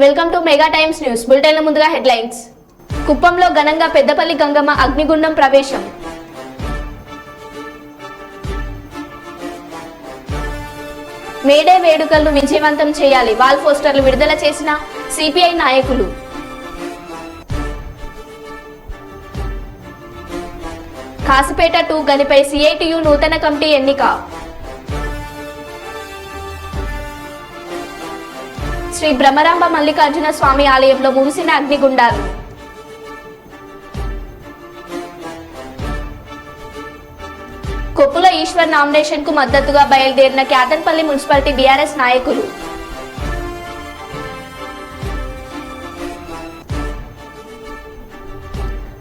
Welcome to mega times news bulletin. ముందుగా headlines. కుప్పంలో ఘనంగా పెద్దపల్లి గంగమ్మ అగ్నిగుండం ప్రవేశం. మేడే వేడుకలను విజయవంతం చేయాలి. వాల్ పోస్టర్లు విడుదల చేసిన సిపిఐ నాయకులు. కాసిపేట 2 గనిపై సిఐటియు నూతన కమిటీ ఎన్నిక. శ్రీ బ్రహ్మరాంబ మల్లికార్జున స్వామి ఆలయంలో ముగిసిన అగ్నిగుండాలు. కొప్పుల ఈశ్వర్ నామినేషన్ కు మద్దతుగా బయలుదేరిన క్యాతన్పల్లి మున్సిపాలిటీ బీఆర్ఎస్ నాయకులు.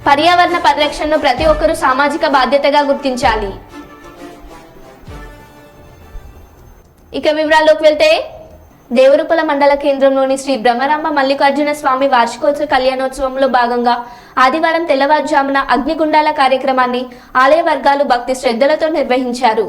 పర్యావరణ పరిరక్షణను ప్రతి ఒక్కరూ సామాజిక బాధ్యతగా గుర్తించాలి. ఇక వివరాల్లోకి వెళ్తే, దేవరుపల మండల కేంద్రంలోని శ్రీ బ్రహ్మరాంబ మల్లికార్జున స్వామి వార్షికోత్సవ కళ్యాణోత్సవంలో భాగంగా ఆదివారం తెల్లవారుజామున అగ్నిగుండాల కార్యక్రమాన్ని ఆలయ వర్గాలు భక్తి శ్రద్ధలతో నిర్వహించారు.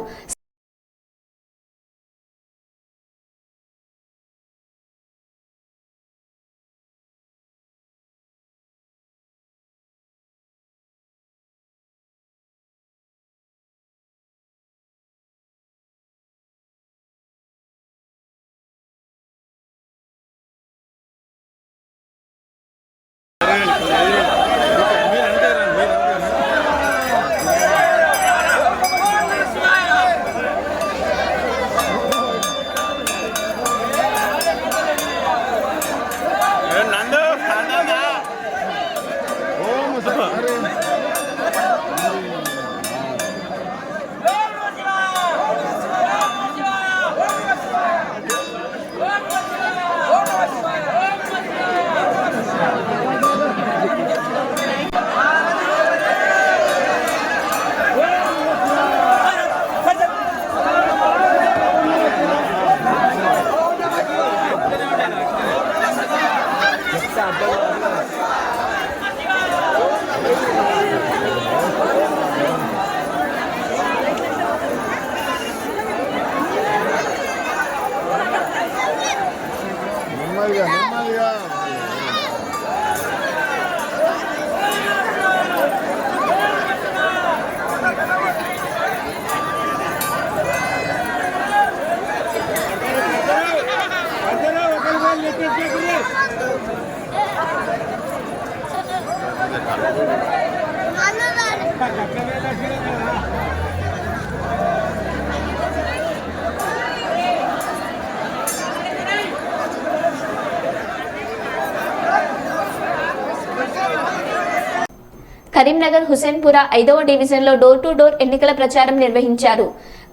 కరీంనగర్ హుసేన్పుర 5వ డివిజన్లో డోర్ టు డోర్ ఎన్నికల ప్రచారం నిర్వహించారు.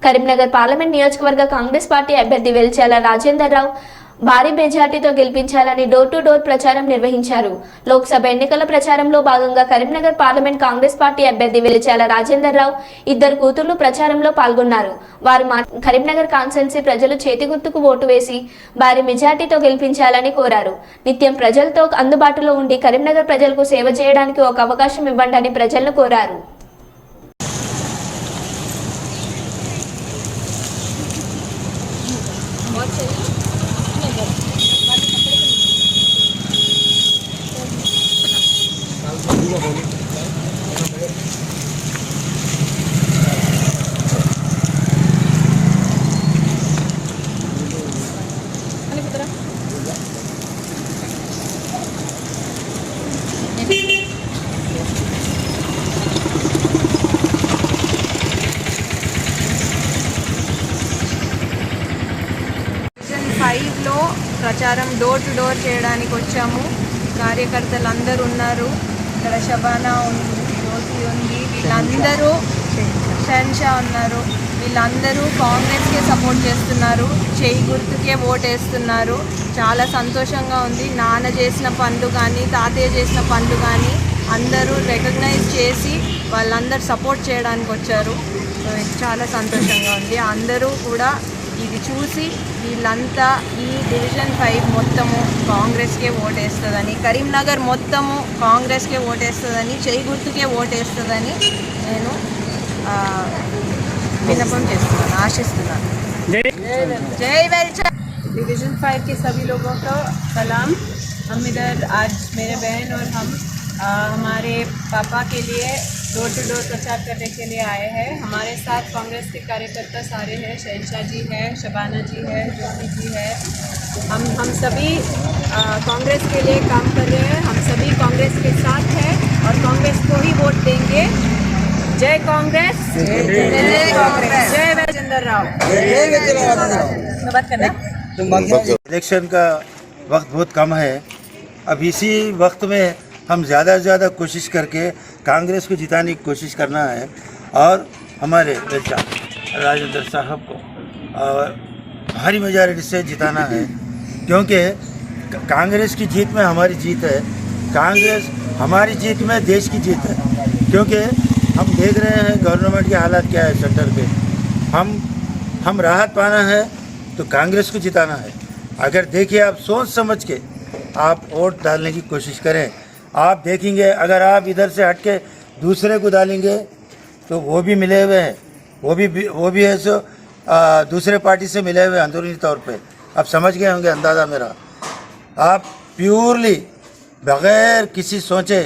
కరీంనగర్ పార్లమెంట్ నియోజకవర్గ కాంగ్రెస్ పార్టీ అభ్యర్థి వెల్చాల రాజేందర్ రావు భారీ మెజార్టీతో గెలిపించాలని డోర్ టు డోర్ ప్రచారం నిర్వహించారు. లోక్సభ ఎన్నికల ప్రచారంలో భాగంగా కరీంనగర్ పార్లమెంట్ కాంగ్రెస్ పార్టీ అభ్యర్థి వెల్చాల రాజేందర్ రావు ఇద్దరు కూతుళ్లు ప్రచారంలో పాల్గొన్నారు. వారు కరీంనగర్ కాన్స్టిట్యున్సీ ప్రజలు చేతి గుర్తుకు ఓటు వేసి భారీ మెజార్టీతో గెలిపించాలని కోరారు. నిత్యం ప్రజలతో అందుబాటులో ఉండి కరీంనగర్ ప్రజలకు సేవ చేయడానికి ఒక అవకాశం ఇవ్వండి అని ప్రజలను కోరారు. లో ప్రచారం డోర్ టు డోర్ చేయడానికి వచ్చాము. కార్యకర్తలు అందరూ ఉన్నారు. ఇక్కడ షబానా ఉంది, జ్యోతి ఉంది, వీళ్ళందరూ షన్షా ఉన్నారు. వీళ్ళందరూ కాంగ్రెస్కే సపోర్ట్ చేస్తున్నారు, చేయి గుర్తుకే ఓటేస్తున్నారు. చాలా సంతోషంగా ఉంది. నాన్న చేసిన పనులు కానీ తాతయ్య చేసిన పనులు కానీ అందరూ రికగ్నైజ్ చేసి వాళ్ళందరూ సపోర్ట్ చేయడానికి వచ్చారు. చాలా సంతోషంగా ఉంది. అందరూ కూడా ఇది చూసి వీళ్ళంతా ఈ డివిజన్ 5 మొత్తము కాంగ్రెస్కే ఓటేస్తుందని, కరీంనగర్ మొత్తము కాంగ్రెస్కే ఓటేస్తుందని, చేయి గుర్తుకే ఓటేస్తుందని నేను విన్నపం చేస్తున్నాను, ఆశిస్తున్నాను. జై వెల్చర్. डिवीज़न 5 के सभी लोगों को सलाम। हम इधर आज मेरे बहन और हम हमारे पापा के लिए डोर टू डोर प्रचार करने के लिए आए हैं। हमारे साथ कांग्रेस के कार्यकर्ता सारे हैं, शहनशाह जी हैं, शबाना जी है, ज्योति जी है। हम सभी कांग्रेस के लिए काम कर रहे हैं। हम सभी कांग्रेस के साथ हैं और कांग्रेस को ही वोट देंगे। जय कांग्रेस, जय कांग्रेस, जय राजेंद्र राव। बात करना। इलेक्शन का वक्त बहुत कम है। अब इसी वक्त में हम ज़्यादा से ज़्यादा कोशिश करके कांग्रेस को जिताने की कोशिश करना है और हमारे बेटा राजेंद्र साहब को और भारी मेजॉरिटी से जिताना है, क्योंकि कांग्रेस की जीत में हमारी जीत है। कांग्रेस हमारी जीत में देश की जीत है, क्योंकि हम देख रहे हैं गवर्नमेंट की हालत क्या है सेंटर पे। हम राहत पाना है तो कांग्रेस को जिताना है। अगर देखिए आप सोच समझ के आप वोट डालने की कोशिश करें। आप देखेंगे अगर आप इधर से हट के दूसरे को डालेंगे तो वो भी मिले हुए हैं, वो भी है सो दूसरे पार्टी से मिले हुए अंदरूनी तौर पे। आप समझ गए होंगे अंदाज़ा मेरा। आप प्योरली बग़ैर किसी सोचे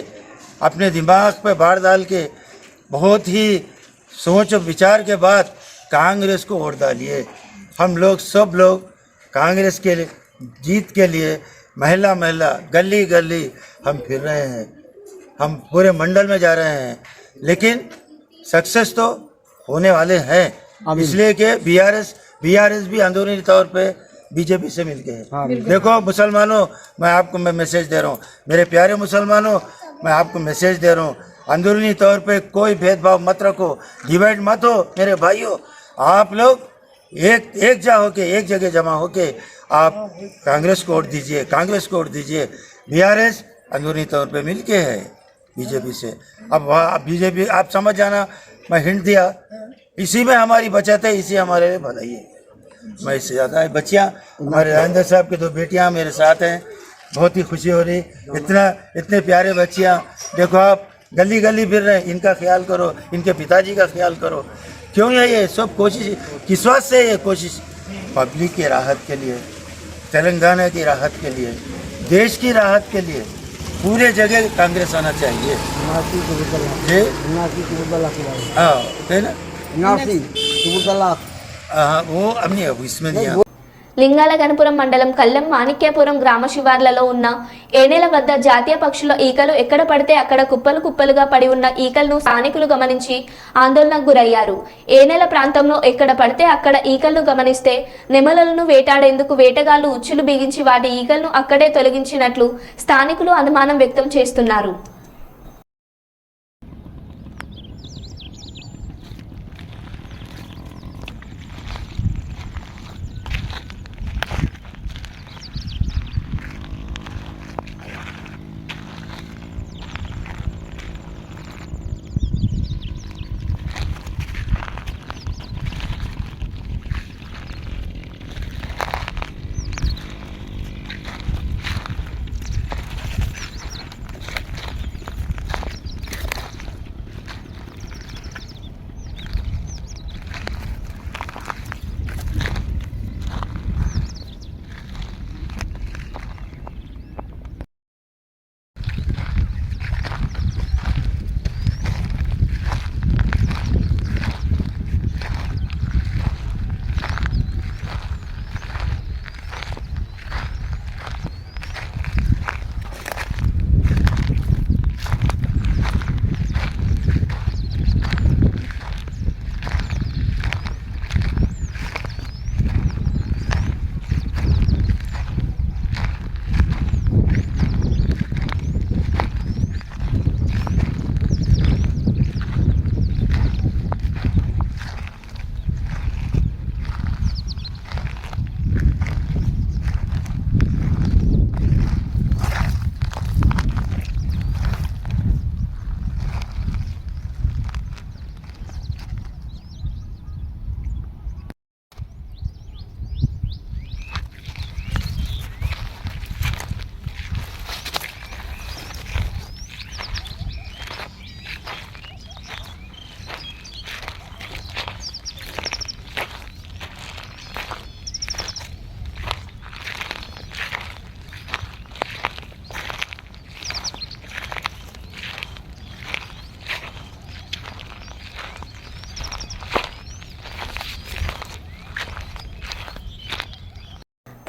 अपने दिमाग पे बाढ़ डाल के बहुत ही सोच और विचार के बाद कांग्रेस को वोट डालिए। हम लोग सब लोग कांग्रेस के लिए जीत के लिए महिला गली गली हम फिर रहे हैं। हम पूरे मंडल में जा रहे हैं, लेकिन सक्सेस तो होने वाले हैं, इसलिए कि बीआरएस भी अंदरूनी तौर पे बीजेपी से मिल के है। देखो मुसलमानों, मैं मैसेज दे रहा हूँ, मेरे प्यारे मुसलमानों, मैं आपको मैसेज दे रहा हूँ, अंदरूनी तौर पे कोई भेदभाव मत रखो, डिवाइड मत हो मेरे भाइयों। आप लोग एक जगह जमा होके आप कांग्रेस को वोट दीजिए, कांग्रेस को वोट दीजिए। बीआरएस अंदरूनी तौर पे मिलके है बीजेपी से। अब वहाँ बीजेपी आप समझ जाना, मैं हिंट दिया, इसी में हमारी बचत है, इसी हमारे लिए भलाई है। मैं इससे ज़्यादा है। बच्चियाँ हमारे राजेंद्र साहब की 2 बेटियाँ मेरे साथ हैं, बहुत ही खुशी हो रही। इतने प्यारे बच्चियाँ, देखो आप गली गली फिर रहे हैं। इनका ख्याल करो, इनके पिताजी का ख्याल करो। क्यों है ये सब कोशिश, किस बात से ये कोशिश? पब्लिक की राहत के लिए, तेलंगाना की राहत के लिए, देश की राहत के लिए पूरे जगह कांग्रेस आना चाहिए। हाँ, वो अब नहीं, इसमें नहीं। లింగాల గణపురం మండలం కల్లెం మాణిక్యాపురం గ్రామ శివార్లలో ఉన్న ఏనేల వద్ద జాతీయ పక్షుల ఈకలు ఎక్కడ పడితే అక్కడ కుప్పలు కుప్పలుగా పడి ఉన్న ఈకలను స్థానికులు గమనించి ఆందోళనకు గురయ్యారు. ఏనేల ప్రాంతంలో ఎక్కడ పడితే అక్కడ ఈకలను గమనిస్తే నెమలలను వేటాడేందుకు వేటగాళ్లు ఉచ్చులు బిగించి వాటి ఈకలను అక్కడే తొలగించినట్లు స్థానికులు అనుమానం వ్యక్తం చేస్తున్నారు.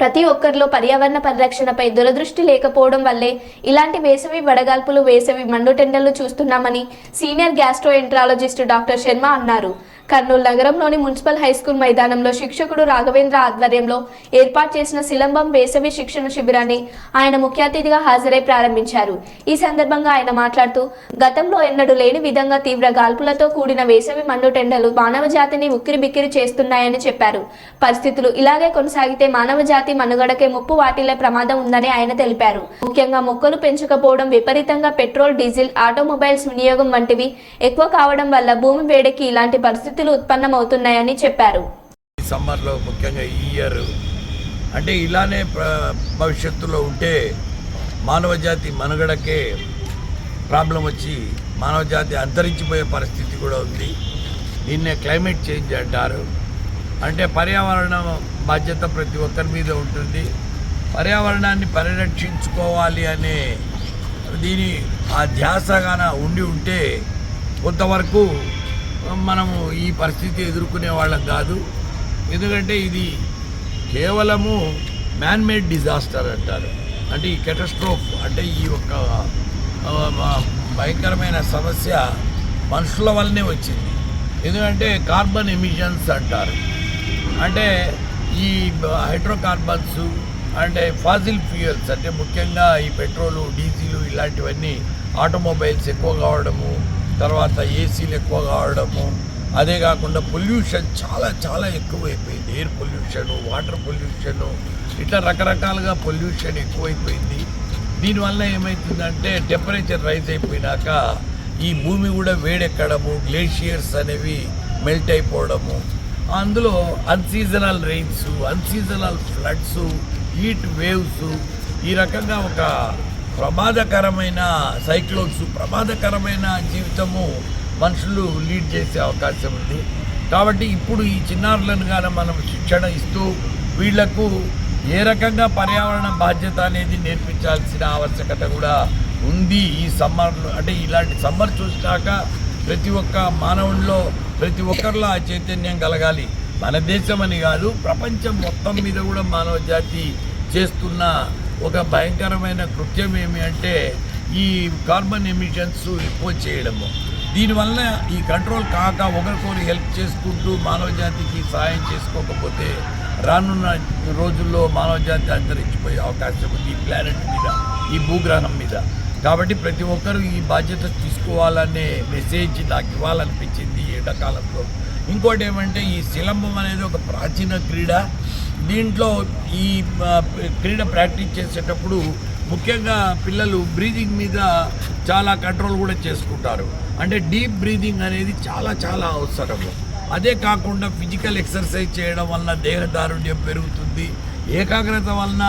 ప్రతి ఒక్కరిలో పర్యావరణ పరిరక్షణపై దురదృష్టి లేకపోవడం వల్లే ఇలాంటి వేసవి వడగాల్పులు, వేసవి మండుటెండలు చూస్తున్నామని సీనియర్ గ్యాస్ట్రోఎంట్రాలజిస్ట్ డాక్టర్ శర్మ అన్నారు. కర్నూలు నగరంలోని మున్సిపల్ హైస్కూల్ మైదానంలో శిక్షకుడు రాఘవేంద్ర ఆధ్వర్యంలో ఏర్పాటు చేసిన సిలంబం వేసవి శిక్షణ శిబిరాన్ని ఆయన ముఖ్య అతిథిగా హాజరై ప్రారంభించారు. ఈ సందర్భంగా ఆయన మాట్లాడుతూ, గతంలో ఎన్నడూ లేని విధంగా తీవ్ర గాల్పులతో కూడిన వేసవి మండుటెండలు మానవ జాతిని ఉక్కిరిబిక్కిరి చేస్తున్నాయని చెప్పారు. పరిస్థితులు ఇలాగే కొనసాగితే మానవ జాతి మనుగడకే ముప్పు వాటిల్లే ప్రమాదం ఉందని ఆయన తెలిపారు. ముఖ్యంగా మొక్కలు పెంచకపోవడం, విపరీతంగా పెట్రోల్, డీజిల్, ఆటోమొబైల్స్ వినియోగం వంటివి ఎక్కువ కావడం వల్ల భూమి వేడికి ఇలాంటి పరిస్థితులు ఉత్పన్నమవుతున్నాయని చెప్పారు. సమ్మర్లో ముఖ్యంగా ఈ ఇయర్ అంటే ఇలానే భవిష్యత్తులో ఉంటే మానవ జాతి మనుగడకే ప్రాబ్లం వచ్చి మానవ జాతి అంతరించిపోయే పరిస్థితి కూడా ఉంది. దీన్నే క్లైమేట్ చేంజ్ అంటారు. అంటే పర్యావరణ బాధ్యత ప్రతి ఒక్కరి మీద ఉంటుంది. పర్యావరణాన్ని పరిరక్షించుకోవాలి అనే దీని ఆ ధ్యాసగాన ఉంటే కొంతవరకు మనము ఈ పరిస్థితి ఎదుర్కొనే వాళ్ళం కాదు. ఎందుకంటే ఇది కేవలము మ్యాన్మేడ్ డిజాస్టర్ అంటారు. అంటే ఈ కెటాస్ట్రోఫ్ అంటే ఈ యొక్క భయంకరమైన సమస్య మనుషుల వల్లనే వచ్చింది. ఎందుకంటే కార్బన్ ఎమిషన్స్ అంటారు. అంటే ఈ హైడ్రోకార్బన్స్ అంటే ఫాజిల్ ఫ్యూయల్స్ అంటే ముఖ్యంగా ఈ పెట్రోలు, డీజిల్ ఇలాంటివన్నీ ఆటోమొబైల్స్ ఎక్కువ కావడము, తర్వాత ఏసీలు ఎక్కువ కావడము, అదే కాకుండా పొల్యూషన్ చాలా చాలా ఎక్కువైపోయింది. ఎయిర్ పొల్యూషన్, వాటర్ పొల్యూషన్, ఇట్లా రకరకాలుగా పొల్యూషన్ ఎక్కువైపోయింది. దీనివల్ల ఏమవుతుందంటే టెంపరేచర్ రైజ్ అయిపోయినాక ఈ భూమి కూడా వేడెక్కడము, గ్లేషియర్స్ అనేవి మెల్ట్ అయిపోవడము, అందులో unseasonal rains, unseasonal floods, heat waves, ఈ రకంగా ఒక ప్రమాదకరమైన సైక్లోన్స్, ప్రమాదకరమైన జీవితము మనుషులు లీడ్ చేసే అవకాశం ఉంది. కాబట్టి ఇప్పుడు ఈ చిన్నారులను కానీ మనం శిక్షణ ఇస్తూ వీళ్లకు ఏ రకంగా పర్యావరణ బాధ్యత అనేది నేర్పించాల్సిన ఆవశ్యకత కూడా ఉంది. ఈ సమ్మర్ అంటే ఇలాంటి సమ్మర్ చూసినాక ప్రతి ఒక్క మానవుల్లో ప్రతి ఒక్కరిలో ఆ చైతన్యం కలగాలి. మన దేశం అని కాదు, ప్రపంచం మొత్తం మీద కూడా మానవ జాతి చేస్తున్న ఒక భయంకరమైన కృత్యం ఏమి అంటే ఈ కార్బన్ ఎమిషన్స్ ఎక్కువ చేయడము. దీనివల్ల ఈ కంట్రోల్ కాక ఒకరికొకరు హెల్ప్ చేసుకుంటూ మానవ జాతికి సహాయం చేసుకోకపోతే రానున్న రోజుల్లో మానవ జాతి అంతరించిపోయే అవకాశం ఉంది ఈ ప్లానెట్ మీద, ఈ భూగ్రహం మీద. కాబట్టి ప్రతి ఒక్కరూ ఈ బాధ్యత తీసుకోవాలనే మెసేజ్ నాకు ఇవ్వాలనిపించింది ఈ ఎండాకాలంలో. ఇంకోటి ఏమంటే ఈ సిలంబం అనేది ఒక ప్రాచీన క్రీడ. దీంట్లో ఈ క్రీడ ప్రాక్టీస్ చేసేటప్పుడు ముఖ్యంగా పిల్లలు బ్రీదింగ్ మీద చాలా కంట్రోల్ కూడా చేసుకుంటారు. అంటే డీప్ బ్రీదింగ్ అనేది చాలా చాలా అవసరము. అదే కాకుండా ఫిజికల్ ఎక్సర్సైజ్ చేయడం వలన దేహదారుణ్యం పెరుగుతుంది. ఏకాగ్రత వలన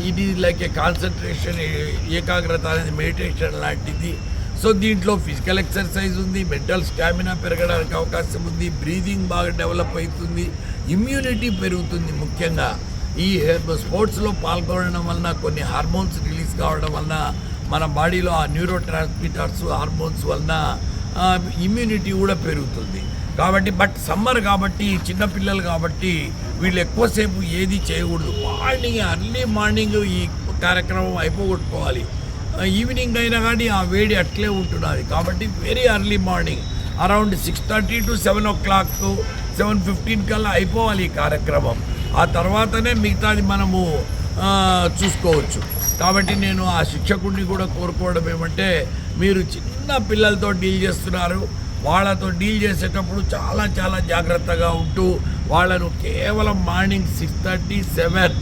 ఇది లైక్ ఏ కాన్సన్ట్రేషన్, ఏకాగ్రత అనేది మెడిటేషన్ లాంటిది. సో దీంట్లో ఫిజికల్ ఎక్సర్సైజ్ ఉంది, మెంటల్ స్టామినా పెరగడానికి అవకాశం ఉంది, బ్రీదింగ్ బాగా డెవలప్ అవుతుంది, ఇమ్యూనిటీ పెరుగుతుంది. ముఖ్యంగా ఈ స్పోర్ట్స్లో పాల్గొనడం వలన కొన్ని హార్మోన్స్ రిలీజ్ కావడం వలన మన బాడీలో ఆ న్యూరో ట్రాన్స్మిటర్స్, హార్మోన్స్ వలన ఇమ్యూనిటీ కూడా పెరుగుతుంది. కాబట్టి బట్ సమ్మర్ కాబట్టి చిన్నపిల్లలు కాబట్టి వీళ్ళు ఎక్కువసేపు ఏది చేయకూడదు. అర్లీ మార్నింగ్ ఈ కార్యక్రమం అయిపోగొట్టుకోవాలి. ఈవినింగ్ అయినా కానీ ఆ వేడి అట్లే ఉంటున్నది. కాబట్టి very early morning around 6:30 to 7 o'clock 7:15 కల్లా అయిపోవాలి ఈ కార్యక్రమం. ఆ తర్వాతనే మిగతాది మనము చూసుకోవచ్చు. కాబట్టి నేను ఆ శిక్షకుడిని కూడా కోరుకోవడం ఏమంటే, మీరు చిన్న పిల్లలతో డీల్ చేస్తున్నారు, వాళ్ళతో డీల్ చేసేటప్పుడు చాలా చాలా జాగ్రత్తగా ఉంటూ వాళ్ళను కేవలం మార్నింగ్ 6:30, 7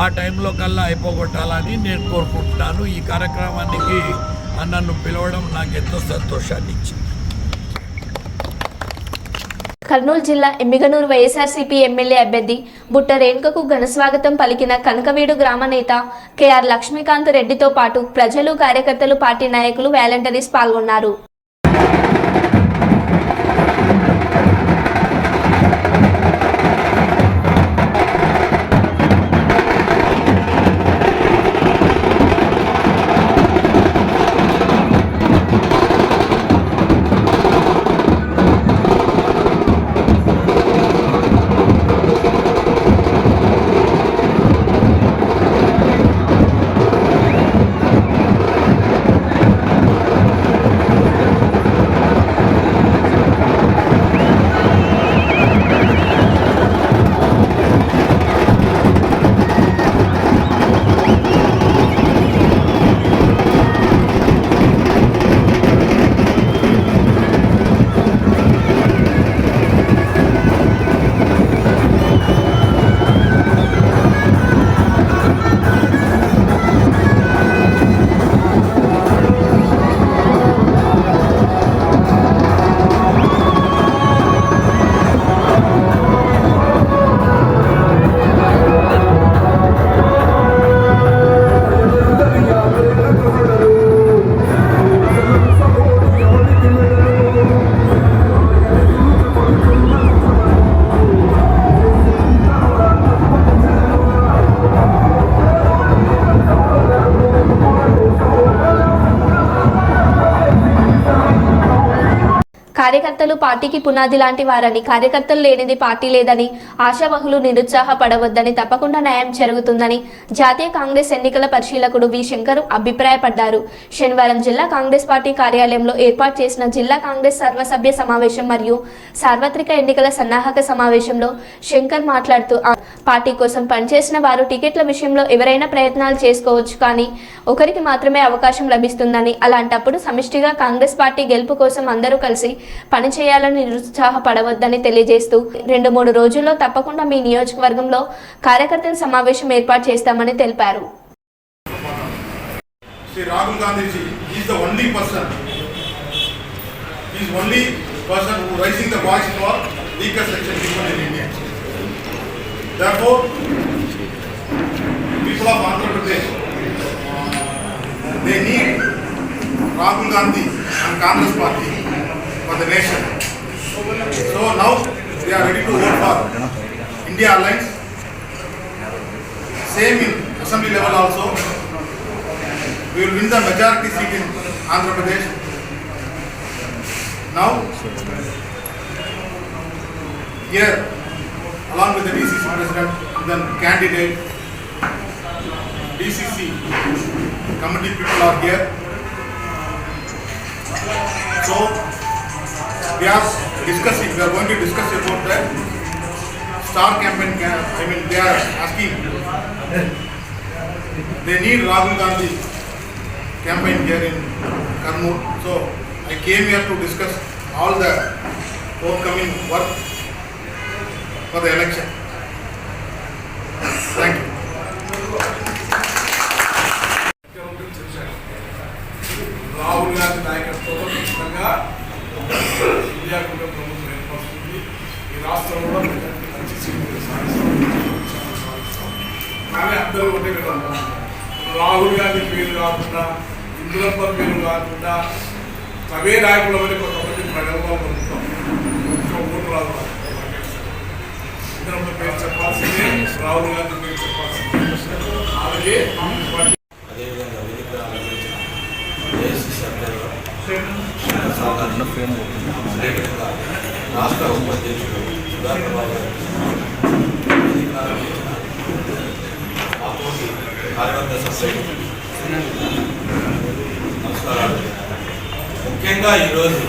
ఆ టైంలో కల్లా అయిపోగొట్టాలని నేను కోరుకుంటున్నాను. ఈ కార్యక్రమానికి నన్ను పిలవడం నాకు ఎంతో సంతోషాన్ని ఇచ్చింది. కర్నూలు జిల్లా ఎమ్మిగనూరు వైఎస్ఆర్సీపీ ఎమ్మెల్యే అభ్యర్థి బుట్ట రేణుకకు ఘనస్వాగతం పలికిన కనకవీడు గ్రామ నేత కెఆర్ లక్ష్మీకాంత్ రెడ్డితో పాటు ప్రజలు, కార్యకర్తలు, పార్టీ నాయకులు, వాలంటీర్స్ పాల్గొన్నారు. కార్యకర్తలు పార్టీకి పునాది లాంటి వారని, కార్యకర్తలు లేనిది పార్టీ లేదని, ఆశావహులు నిరుత్సాహపడవద్దని, తప్పకుండా న్యాయం జరుగుతుందని జాతీయ కాంగ్రెస్ ఎన్నికల పరిశీలకుడు వి శంకర్ అభిప్రాయపడ్డారు. శనివారం జిల్లా కాంగ్రెస్ పార్టీ కార్యాలయంలో ఏర్పాటు చేసిన జిల్లా కాంగ్రెస్ సర్వసభ్య సమావేశం మరియు సార్వత్రిక ఎన్నికల సన్నాహక సమావేశంలో శంకర్ మాట్లాడుతూ, పార్టీ కోసం పనిచేసిన వారు టికెట్ల విషయంలో ఎవరైనా ప్రయత్నాలు చేసుకోవచ్చు, కానీ ఒకరికి మాత్రమే అవకాశం లభిస్తుందని, అలాంటప్పుడు సమిష్టిగా కాంగ్రెస్ పార్టీ గెలుపు కోసం అందరూ కలిసి పనిచేయాలని నిరుత్సాహపడవద్దని తెలియజేస్తూ 2-3 రోజుల్లో తప్పకుండా మీ నియోజకవర్గంలో కార్యకర్తల సమావేశం ఏర్పాటు చేస్తామని తెలిపారు. Sri Rahul Gandhi ji is the only person. He is only person who raising the voice for weaker section people in India. Therefore, people of Andhra Pradesh, they need Rahul Gandhi and Congress Party for the nation. So now they are ready to vote for India Alliance. Same in assembly level also. We will win the majority seat in Andhra Pradesh. Now, here, along with the DCC president, then candidate, DCC committee people are here. So, we are discussing, we are going to discuss about the star campaign. They are asking, they need Rahul Gandhi campaign here in Kannur. So I came here to discuss all the forthcoming work for the election. Thank you. Rahul Gandhi నాయకత్వంలో ఖచ్చితంగా India కూడా ప్రభుత్వం ఏర్పడుతుంది. ఈ రాష్ట్రంలో మంచి సీట్లు సాధిస్తాం. కానీ అందరూ ఒకటే కదా, రాహుల్ గాంధీ పేరు కాకుండా, ఇందులప్ప పేరు కాకుండా, అవే నాయకుల వల్ల కొంతమంది ప్రజల్లో పొందుతాం. ఓటు రాదు. ఇందులప్ప పేరు చెప్పాల్సిందే, రాహుల్ గాంధీ పేరు చెప్పాల్సిందే. అలాగే అదేవిధంగా వేదిక అలంకరించిన ఏఐసిసి అధ్యక్షుడు అదేవిధంగా రాష్ట్ర ఉపాధ్యక్షుడు సుధాకర్ బాబు గారు, వేదిక అలంకరించిన ఆపోటి కార్యవర్గ సభ్యులు, నమస్కారాలు. ముఖ్యంగా ఈరోజు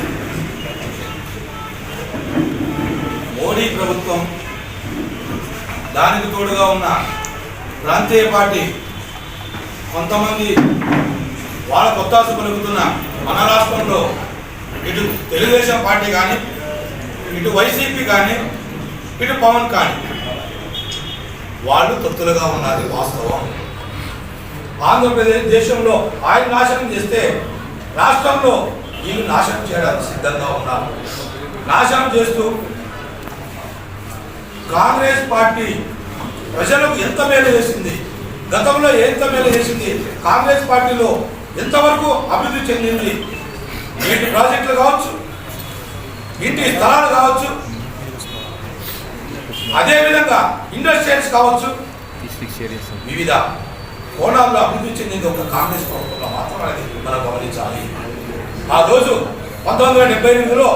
మోడీ ప్రభుత్వం, దానికి తోడుగా ఉన్న ప్రాంతీయ పార్టీ కొంతమంది వాళ్ళ కొత్తాసు పలుకుతున్న మన రాష్ట్రంలో ఇటు తెలుగుదేశం పార్టీ కానీ, ఇటు వైసీపీ కానీ, ఇటు పవన్ కానీ వాళ్ళు తొత్తులుగా ఉన్నది వాస్తవం. ఆంధ్రప్రదేశ్ దేశంలో ఆయన నాశనం చేస్తే రాష్ట్రంలో వీళ్ళు నాశనం చేయడానికి సిద్ధంగా ఉన్నారు. నాశనం చేస్తూ కాంగ్రెస్ పార్టీ ప్రజలకు ఎంత మేలు చేసింది, గతంలో ఎంత మేలు చేసింది, కాంగ్రెస్ పార్టీలో ఎంతవరకు అభివృద్ధి చెందింది, నీటి ప్రాజెక్టులు కావచ్చు, ఇంటి స్థలాలు కావచ్చు, అదేవిధంగా ఇండస్ట్రియల్స్ కావచ్చు, వివిధ కోణాల్లో అభివృద్ధి చెందింది ఒక కాంగ్రెస్ ప్రభుత్వంలో మాత్రమే మనం గమనించాలి. ఆ రోజు 1978లో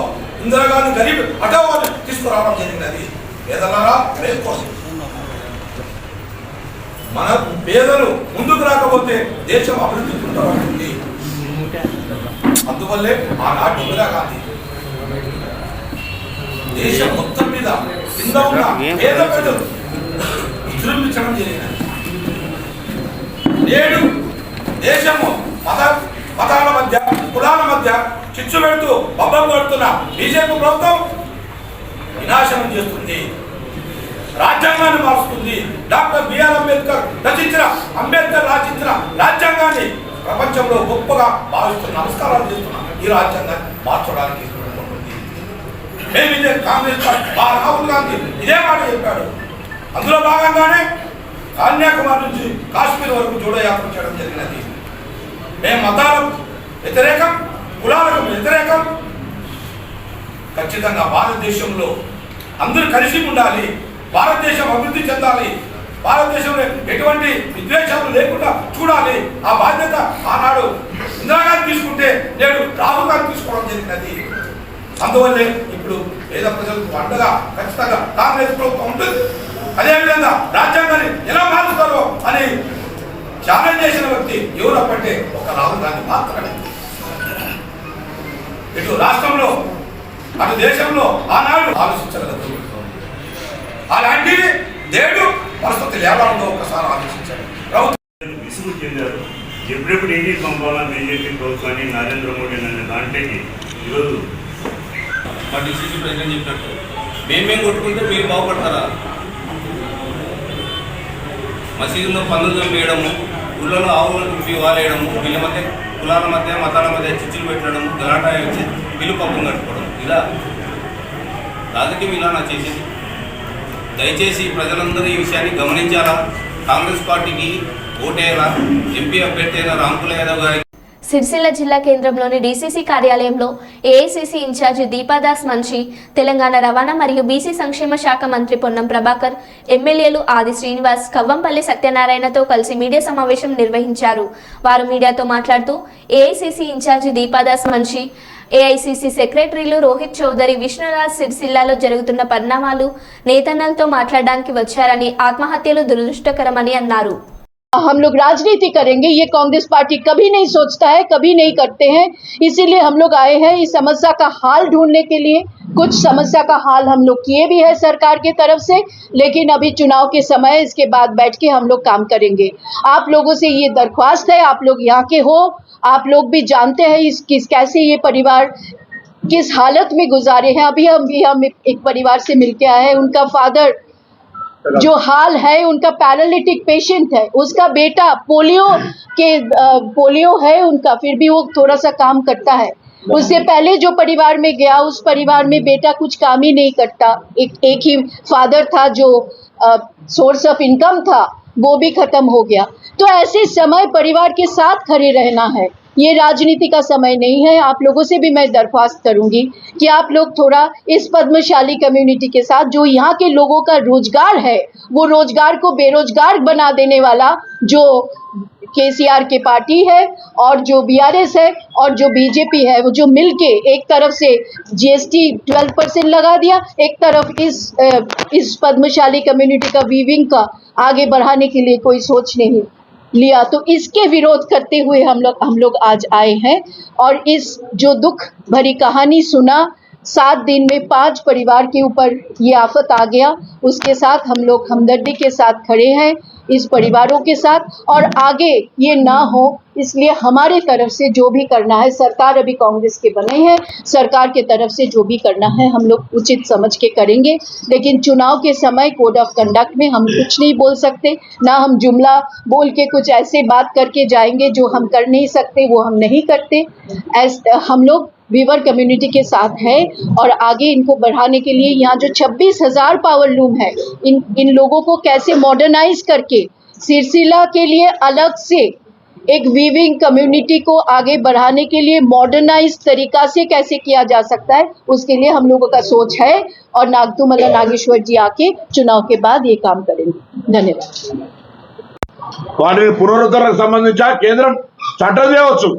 ఇందిరాగాంధీ గరీబ్ హఠావో తీసుకురావడం జరిగినది. పేదలరా మేల్కోండి, మన పేదలు ముందుకు రాకపోతే దేశం అభివృద్ధి కుంటపడుతుంది. అందువల్లే ఆనాటి ఇందిరాగాంధీ దేశం మొత్తం మీద కింద ఉన్న పేద ప్రజలు విజృంభించడం జరిగినది. నేడు దేశము మతాల మధ్య, కులాల మధ్య చిచ్చు పెడుతూ బొబ్బం కొడుతున్న బీజేపీ ప్రభుత్వం వినాశనం చేస్తుంది, రాజ్యాంగాన్ని మారుస్తుంది. డాక్టర్ బిఆర్ అంబేద్కర్ రచించిన, అంబేద్కర్ రచించిన రాజ్యాంగాన్ని ప్రపంచంలో గొప్పగా భావిస్తున్న, నమస్కారాలు చేస్తున్న ఈ రాజ్యాంగాన్ని మార్చడానికి ఉంటుంది. మేము ఇదే కాంగ్రెస్ పార్టీ, రాహుల్ గాంధీ ఇదే మాట చెప్పాడు. అందులో భాగంగానే కన్యాకుమారి నుంచి కాశ్మీర్ వరకు జోడో యాత్ర చేయడం జరిగినది. మేము మతాలకు వ్యతిరేకం, కులాలకు వ్యతిరేకం. ఖచ్చితంగా భారతదేశంలో అందరూ కలిసి ఉండాలి, భారతదేశం అభివృద్ధి చెందాలి, భారతదేశంలో ఎటువంటి విద్వేషాలు లేకుండా చూడాలి. ఆ బాధ్యత ఆనాడు ఇందిరాగాంధీ తీసుకుంటే నేడు రాహుల్ గాంధీ తీసుకోవడం జరిగినది. అందువల్లే ఇప్పుడు పేద ప్రజలకు అండగా ఖచ్చితంగా కాంగ్రెస్ ప్రభుత్వం ఉంటుంది. అదేవిధంగా రాజ్యాంగాన్ని ఎలా మారుస్తారో అని ఛాలెంజ్ చేసిన వ్యక్తి ఎవరప్పంటే ఒక రాహుల్ గాంధీ మాత్రమే. ఇటు రాష్ట్రంలో అటు దేశంలో ఆనాడు ఆలోచించగలదు. అలాంటివి నేడు పరిస్థితి ఎలా ఉందో ఒకసారి ఆలోచించారు. విసుగు చెందారు. ఎప్పుడెప్పుడు ఏంటి పంపాలని బీజేపీ ప్రభుత్వాన్ని నరేంద్ర మోడీ అనే దాంట్లోకి ఈరోజు మా డిసిసి ప్రెసిడెంట్ చెప్పినట్టు మేమేం కొట్టుకుంటే మీరు బాగుపడతారా? మసీదులో పన్నులు వేయడము, ఊళ్ళలో ఆవులను వాలేయడము, వీళ్ళ మధ్య కులాల మధ్య మతాల మధ్య చిచ్చులు పెట్టడము, గలాటా వచ్చి వీళ్ళు పప్పులు కట్టుకోవడం, ఇలా రాజకీయం ఇలా నా చేసేది. దయచేసి ప్రజలందరూ ఈ విషయాన్ని గమనించాలా. కాంగ్రెస్ పార్టీకి ఓటేయాలా. ఎంపీ అభ్యర్థి అయిన రాంపుల యాదవ్ గారికి సిరిసిల్ల జిల్లా కేంద్రంలోని డీసీసీ కార్యాలయంలో ఏఐసీసీ ఇన్ఛార్జి దీపాదాస్ మన్షి, తెలంగాణ రవాణా మరియు బీసీ సంక్షేమ శాఖ మంత్రి పొన్నం ప్రభాకర్, ఎమ్మెల్యేలు ఆది శ్రీనివాస్, కవ్వంపల్లి సత్యనారాయణతో కలిసి మీడియా సమావేశం నిర్వహించారు. వారు మీడియాతో మాట్లాడుతూ ఏఐసీసీ ఇన్ఛార్జి దీపాదాస్ మన్షి, ఏఐసీసీ సెక్రటరీలు రోహిత్ చౌదరి, విష్ణురాజ్ సిరిసిల్లాలో జరుగుతున్న పరిణామాలు నేతన్నలతో మాట్లాడడానికి వచ్చారని, ఆత్మహత్యలు దురదృష్టకరమని అన్నారు. हम लोग राजनीति करेंगे, ये कांग्रेस पार्टी कभी नहीं सोचता है, कभी नहीं करते हैं। इसीलिए हम लोग आए हैं इस समस्या का हाल ढूंढने के लिए। कुछ समस्या का हाल हम लोग किए भी है सरकार की तरफ से, लेकिन अभी चुनाव के समय इसके बाद बैठ के हम लोग काम करेंगे। आप लोगों से ये दरख्वास्त है, आप लोग यहाँ के हो, आप लोग भी जानते हैं कैसे ये परिवार किस हालत में गुजारे हैं। अभी हम एक परिवार से मिलके आए हैं। उनका फादर जो हाल है, उनका पैरालिटिक पेशेंट है, उसका बेटा पोलियो है उनका, फिर भी वो थोड़ा सा काम करता है। उससे पहले जो परिवार में गया, उस परिवार में बेटा कुछ काम ही नहीं करता। एक ही फादर था जो सोर्स ऑफ इनकम था, वो भी खत्म हो गया। तो ऐसे समय परिवार के साथ खड़े रहना है, ये राजनीति का समय नहीं है। आप लोगों से भी मैं दरख्वास्त करूंगी कि आप लोग थोड़ा इस पद्मशाली कम्युनिटी के साथ, जो यहाँ के लोगों का रोजगार है, वो रोजगार को बेरोजगार बना देने वाला जो केसीआर के पार्टी है और जो बीआरएस है और जो बीजेपी है, वो जो मिलके एक तरफ से जीएसटी 12% लगा दिया, एक तरफ इस पद्मशाली कम्युनिटी का वीविंग का आगे बढ़ाने के लिए कोई सोच नहीं लिया। तो इसके विरोध करते हुए हम लोग आज आए हैं और इस जो दुख भरी कहानी सुना, 7 दिन में 5 परिवार के ऊपर ये आफत आ गया, उसके साथ हम लोग हमदर्दी के साथ खड़े हैं इस परिवारों के साथ, और आगे ये ना हो इसलिए हमारे तरफ से जो भी करना है, सरकार अभी कांग्रेस के बने हैं, सरकार के तरफ से जो भी करना है हम लोग उचित समझ के करेंगे। लेकिन चुनाव के समय कोड ऑफ कंडक्ट में हम कुछ नहीं बोल सकते, ना हम जुमला बोल के कुछ ऐसे बात करके जाएंगे जो हम कर नहीं सकते, वो हम नहीं करते। हम लोग वीवर कम्युनिटी के साथ है और आगे इनको बढ़ाने के लिए यहाँ जो 26,000 पावर लूम है, इन लोगों को कैसे मॉडर्नाइज करके सिरसिला के लिए अलग से एक वीविंग कम्युनिटी को आगे बढ़ाने के लिए मॉडर्नाइज तरीका से कैसे किया जा सकता है, उसके लिए हम लोगों का सोच है और नागतुमल्ला नागेश्वर जी आके चुनाव के बाद ये काम करेंगे। धन्यवाद। వాటి పునరుద్ధరణకు సంబంధించి కేంద్రం చట్టం చేయవచ్చు,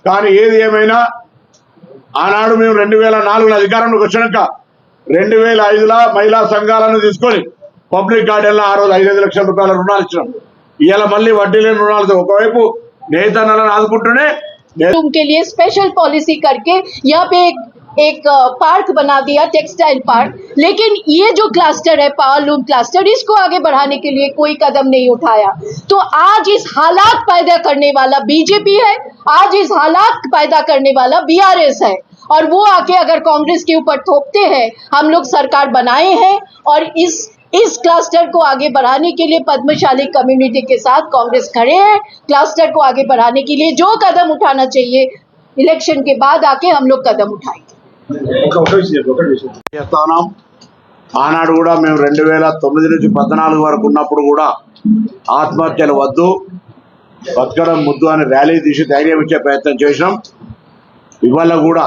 కానీ ఏది ఏమైనా ఆనాడు మేము 2004లో అధికారంలోకి వచ్చినాక 2005లో మహిళా సంఘాలను తీసుకొని పబ్లిక్ గార్డెన్లో ఆ రోజు 5 లక్షల రూపాయల రుణాలు ఇచ్చినాం. ఇవాళ మళ్ళీ వడ్డీ లేని రుణాలతో ఒకవైపు నేతన్నలను ఆదుకుంటూనే उनके लिए स्पेशल पॉलिसी करके यहाँ पे एक पार्क बना दिया, टेक्सटाइल पार्क, लेकिन ये जो क्लस्टर है पावर लूम क्लस्टर, इसको आगे बढ़ाने के लिए कोई कदम नहीं उठाया। तो आज इस हालात पैदा करने वाला बीजेपी है, आज इस हालात पैदा करने वाला बीआरएस है, और वो आके अगर कांग्रेस के ऊपर थोपते हैं। हम लोग सरकार बनाए हैं और इस क्लस्टर को आगे बढ़ाने के लिए पद्मशाली कम्युनिटी के साथ कांग्रेस खड़े हैं। क्लस्टर को आगे बढ़ाने के लिए जो कदम उठाना चाहिए इलेक्शन के बाद आके हम लोग कदम उठाएंगे। ఆనాడు కూడా మేము 2009 నుంచి 14 వరకు ఉన్నప్పుడు కూడా ఆత్మహత్యలు వద్దు, బతకడం ముద్దు అని ర్యాలీ తీసి ధైర్యం ఇచ్చే ప్రయత్నం చేసినాం. ఇవాళ కూడా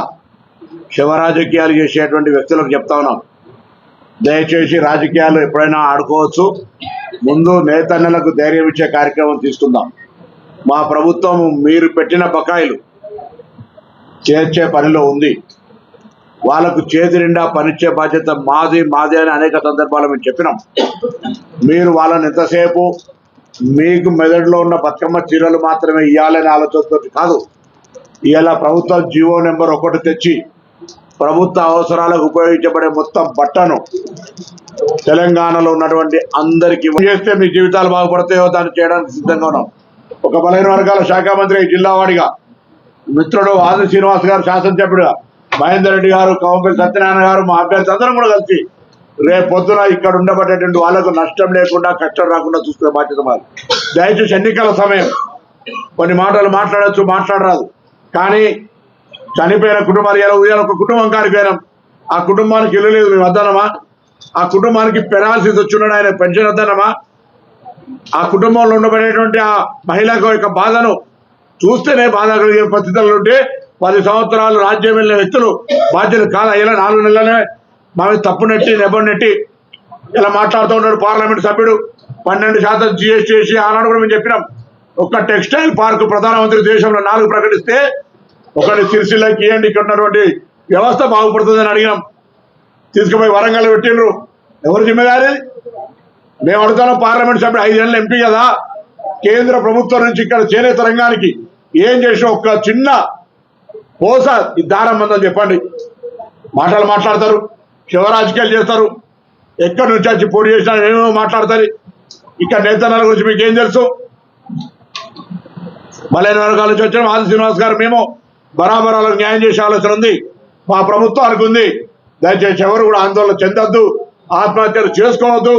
శివ రాజకీయాలు చేసేటువంటి వ్యక్తులకు చెప్తా ఉన్నాం, దయచేసి రాజకీయాలు ఎప్పుడైనా ఆడుకోవచ్చు, ముందు నేతన్నలకు ధైర్యం ఇచ్చే కార్యక్రమం తీసుకుందాం. మా ప్రభుత్వం మీరు పెట్టిన బకాయిలు చేర్చే పనిలో ఉంది. వాళ్ళకు చేతి నిండా పనిచ్చే బాధ్యత మాది అని అనేక సందర్భాలు మేము చెప్పినాం. మీరు వాళ్ళని ఎంతసేపు మీకు మెదడులో ఉన్న బతుకమ్మ చీరలు మాత్రమే ఇవ్వాలనే ఆలోచనతో కాదు, ఇలా ప్రభుత్వ జీవో నెంబర్ 1 తెచ్చి ప్రభుత్వ అవసరాలకు ఉపయోగించబడే మొత్తం బట్టను తెలంగాణలో ఉన్నటువంటి అందరికీ చేస్తే మీ జీవితాలు బాగుపడతాయో దాన్ని చేయడానికి సిద్ధంగా ఉన్నాం. ఒక బలహీన వర్గాల శాఖ మంత్రి, జిల్లా వాడిగా మిత్రుడు ఆది శ్రీనివాస్ గారు శాసనసభ్యుడిగా, మహేందర్ రెడ్డి గారు, కౌంపల్లి సత్యనారాయణ గారు, మా అభ్యర్థి అందరం కూడా కలిసి రేపు పొద్దున ఇక్కడ ఉండబడేటువంటి వాళ్ళకు నష్టం లేకుండా కష్టం రాకుండా చూసుకునే బాధ్యత మాది. దయచేసి ఎన్నికల సమయం కొన్ని మాటలు మాట్లాడచ్చు, మాట్లాడరాదు, కానీ చనిపోయిన కుటుంబాలు ఇలా ఒక కుటుంబం కానిపోయినాం, ఆ కుటుంబానికి ఇల్లు లేదు మేము వద్దనమా? ఆ కుటుంబానికి పెరాలసిస్ వచ్చున్నాడు ఆయన పెన్షన్ వద్దనమా? ఆ కుటుంబంలో ఉండబడేటువంటి ఆ మహిళకు యొక్క బాధను చూస్తేనే బాధ కలిగే పరిస్థితులు ఉంటే 10 సంవత్సరాలు రాజ్యం వెళ్ళిన వ్యక్తులు బాధ్యులు కాదా? ఇలా 4 నెలలనే మా మీద తప్పు నెట్టి నెట్టి ఇలా మాట్లాడుతూ ఉన్నాడు పార్లమెంట్ సభ్యుడు. 12% GST వేసి ఆనాడు కూడా మేము చెప్పినాం. ఒక టెక్స్టైల్ పార్క్ ప్రధానమంత్రి దేశంలో 4 ప్రకటిస్తే ఒకటి సిరిసిల్లకి ఇవ్వండి, ఇక్కడ ఉన్నటువంటి వ్యవస్థ బాగుపడుతుందని అడిగినాం. తీసుకుపోయి వరంగల్ పెట్టిండ్రు. ఎవరు జిమ్మేదారి? మేము అడుగుతాం. పార్లమెంట్ సభ్యుడు 5 ఏళ్ళ ఎంపీ కదా, కేంద్ర ప్రభుత్వం నుంచి ఇక్కడ చేనేత రంగానికి ఏం చేసిన ఒక చిన్న పోస దారం మందని చెప్పండి. మాటలు మాట్లాడతారు, శివరాజకీయాలు చేస్తారు, ఎక్కడి నుంచి వచ్చి పోటీ చేసినా ఏమేమో మాట్లాడతారు. ఇక్కడ నేతల గురించి మీకు ఏం తెలుసు? బలైన వర్గాల నుంచి వచ్చిన ఆది శ్రీనివాస్ గారు మేము బరాబరాలకు న్యాయం చేసే ఆలోచన ఉంది, మా ప్రభుత్వానికి ఉంది. దయచేసి ఎవరు కూడా ఆందోళన చెందొద్దు, ఆత్మహత్యలు చేసుకోవద్దు.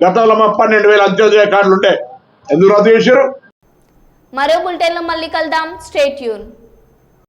గతంలో మా 12,000 అంత్యోదయ కార్డులు ఉంటే ఎందుకు రద్దు చేశారు? మరో బులెటిన్లో మళ్ళీ కలుద్దాం. Stay tune.